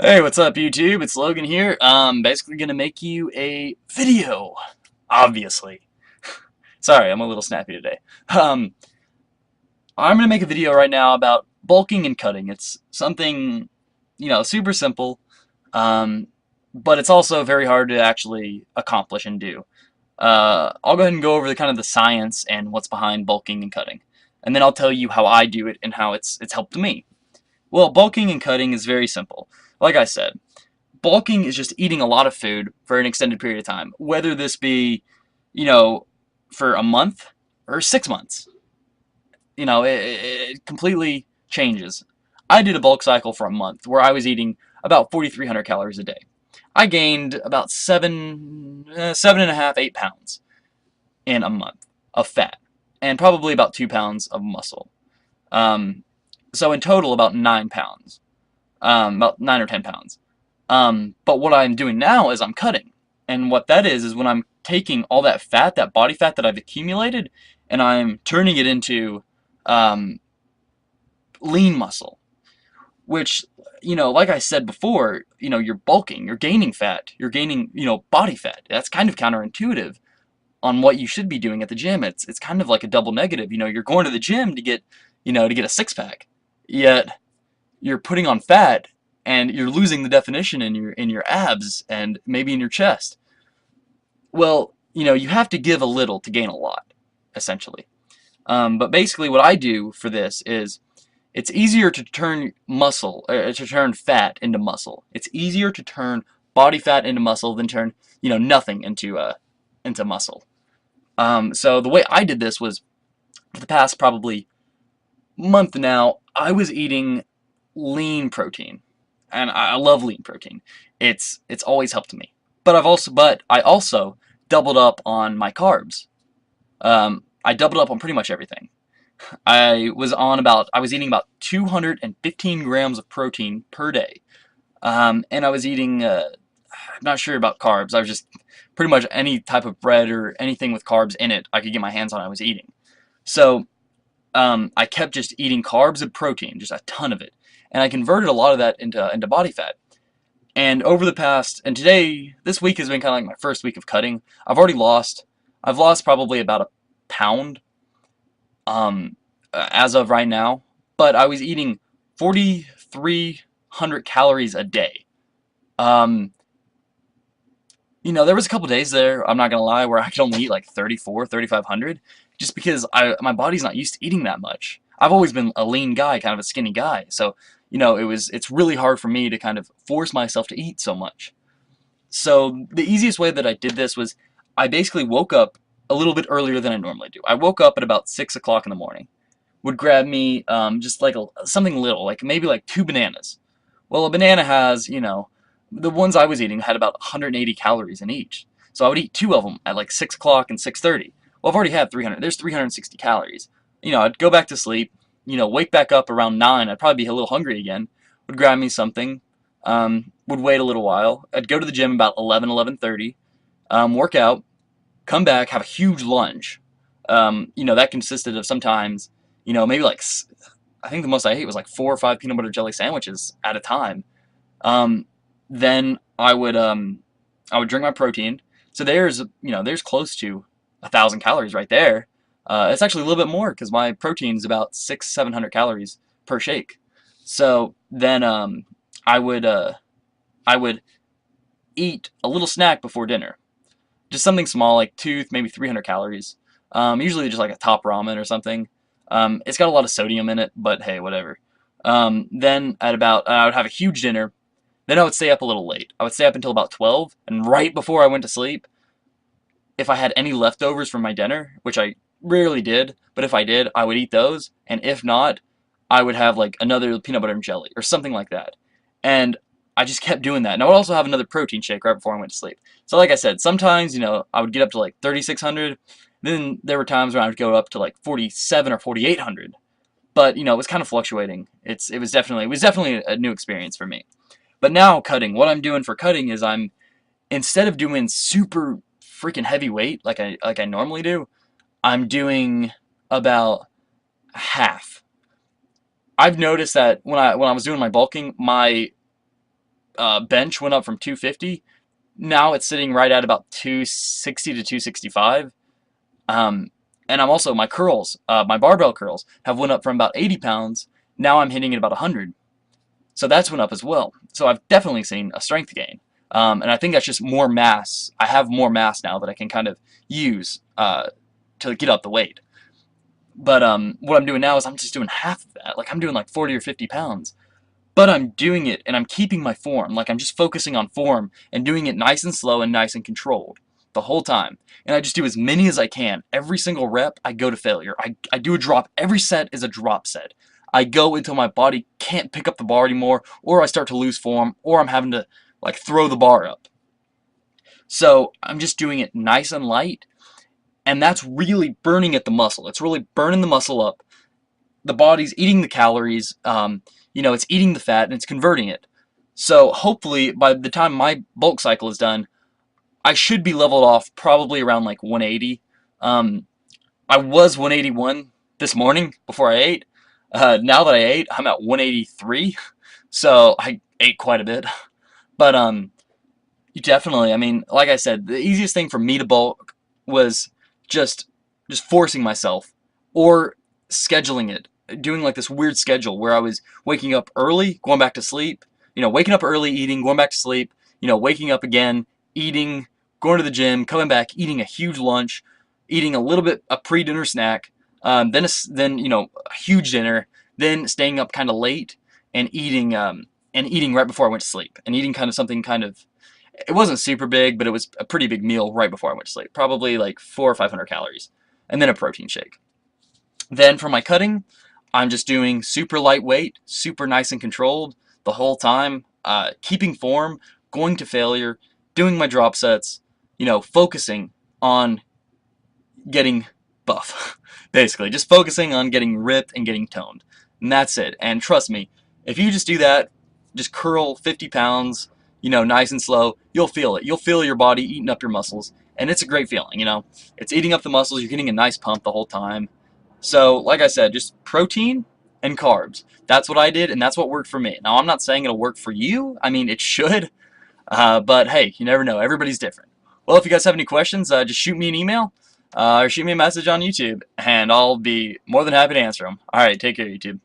Hey, what's up, YouTube? It's Logan here. Basically gonna make you a video, obviously. Sorry, I'm a little snappy today. Um, I'm gonna make a video right now about bulking and cutting. It's something, super simple, um, but it's also very hard to actually accomplish and do. I'll go ahead and go over the kind of the science and what's behind bulking and cutting, and then I'll tell you how I do it and how it's helped me. Well, bulking and cutting is very simple. Like I said, bulking is just eating a lot of food for an extended period of time, whether this be, you know, for a month or 6 months. It completely changes. I did a bulk cycle for a month where I was eating about 4,300 calories a day. I gained about 7.5, 8 pounds in a month of fat, and probably about 2 pounds of muscle. Um, so in total, about 9 pounds, about 9 or 10 pounds. But what I'm doing now is I'm cutting. And what that is when I'm taking all that fat, that body fat that I've accumulated, and I'm turning it into um, lean muscle, which, like I said before, you're bulking, you're gaining fat, you're gaining, body fat. That's kind of counterintuitive on what you should be doing at the gym. It's kind of like a double negative. You're going to the gym to get, to get a six pack, yet you're putting on fat and you're losing the definition in your abs and maybe in your chest. Well, you have to give a little to gain a lot, essentially. But basically, what I do for this is it's easier to turn to turn fat into muscle. It's easier to turn body fat into muscle than turn nothing into muscle. So the way I did this was for the past probably month now, I was eating lean protein, and I love lean protein. It's always helped me. But I also doubled up on my carbs. I doubled up on pretty much everything. I was eating about 215 grams of protein per day, and I was eating. I'm not sure about carbs. I was just pretty much any type of bread or anything with carbs in it I could get my hands on. I was eating. So I kept just eating carbs and protein, just a ton of it, and I converted a lot of that into body fat. And this week has been kind of like my first week of cutting. I've lost probably about a pound as of right now, but I was eating 4,300 calories a day. Um, there was a couple days there, I'm not gonna lie, where I could only eat like 34, 3,500, just because my body's not used to eating that much. I've always been a lean guy, kind of a skinny guy, so it's really hard for me to kind of force myself to eat so much. So the easiest way that I did this was I basically woke up a little bit earlier than I normally do. I woke up at about 6 o'clock in the morning. Would grab me just like something little, like maybe like two bananas. Well, a banana has, the ones I was eating had about 180 calories in each. So I would eat two of them at like 6 o'clock and 6:30. Well, I've already had 300. There's 360 calories. I'd go back to sleep, wake back up around 9. I'd probably be a little hungry again. Would grab me something, would wait a little while. I'd go to the gym about 11, 11:30, work out, come back, have a huge lunch. That consisted of sometimes, maybe like, I think the most I ate was like 4 or 5 peanut butter jelly sandwiches at a time. Um, then I would drink my protein. So there's close to 1,000 calories right there. It's actually a little bit more because my protein is about 700 calories per shake. So then I would uh, I would eat a little snack before dinner, just something small like maybe 300 calories. Usually just like a top ramen or something. It's got a lot of sodium in it, but hey, whatever. Then I would have a huge dinner. Then I would stay up a little late. I would stay up until about 12, and right before I went to sleep, if I had any leftovers from my dinner, which I rarely did, but if I did, I would eat those, and if not, I would have like another peanut butter and jelly or something like that. And I just kept doing that. And I would also have another protein shake right before I went to sleep. So like I said, sometimes, I would get up to like 3,600. Then there were times when I would go up to like 47 or 4,800. But, it was kind of fluctuating. It was definitely a new experience for me. But now cutting, what I'm doing for cutting is instead of doing super freaking heavy weight like I normally do, I'm doing about half. I've noticed that when I was doing my bulking, my bench went up from 250. Now it's sitting right at about 260 to 265. Um, and I'm also, my curls, my barbell curls have went up from about 80 pounds. Now I'm hitting at about 100. So that's went up as well. So I've definitely seen a strength gain. And I think that's just more mass. I have more mass now that I can kind of use to get up the weight. But what I'm doing now is I'm just doing half of that. Like I'm doing like 40 or 50 pounds. But I'm doing it and I'm keeping my form. Like I'm just focusing on form and doing it nice and slow and nice and controlled the whole time. And I just do as many as I can. Every single rep, I go to failure. I do a drop. Every set is a drop set. I go until my body can't pick up the bar anymore, or I start to lose form, or I'm having to like throw the bar up. So I'm just doing it nice and light, and that's really burning at the muscle. It's really burning the muscle up. The body's eating the calories, it's eating the fat and it's converting it. So hopefully by the time my bulk cycle is done, I should be leveled off probably around like 180. I was 181 this morning before I ate. Now that I ate, I'm at 183. So I ate quite a bit. But you definitely, I mean, like I said, the easiest thing for me to bulk was just forcing myself or scheduling it, doing like this weird schedule where I was waking up early, going back to sleep, waking up early, eating, going back to sleep, waking up again, eating, going to the gym, coming back, eating a huge lunch, eating a little bit a pre-dinner snack, then a huge dinner, then staying up kind of late and eating right before I went to sleep, and eating kind of something kind of, it wasn't super big, but it was a pretty big meal right before I went to sleep, probably like 400 or 500 calories, and then a protein shake. Then for my cutting, I'm just doing super lightweight, super nice and controlled the whole time, keeping form, going to failure, doing my drop sets, focusing on getting buff. Basically, just focusing on getting ripped and getting toned. And that's it. And trust me, if you just do that, just curl 50 pounds, nice and slow, you'll feel it. You'll feel your body eating up your muscles. And it's a great feeling, It's eating up the muscles, you're getting a nice pump the whole time. So, like I said, just protein and carbs. That's what I did, and that's what worked for me. Now, I'm not saying it'll work for you. I mean, it should. But hey, you never know. Everybody's different. Well, if you guys have any questions, just shoot me an email or shoot me a message on YouTube, and I'll be more than happy to answer them. All right, take care, YouTube.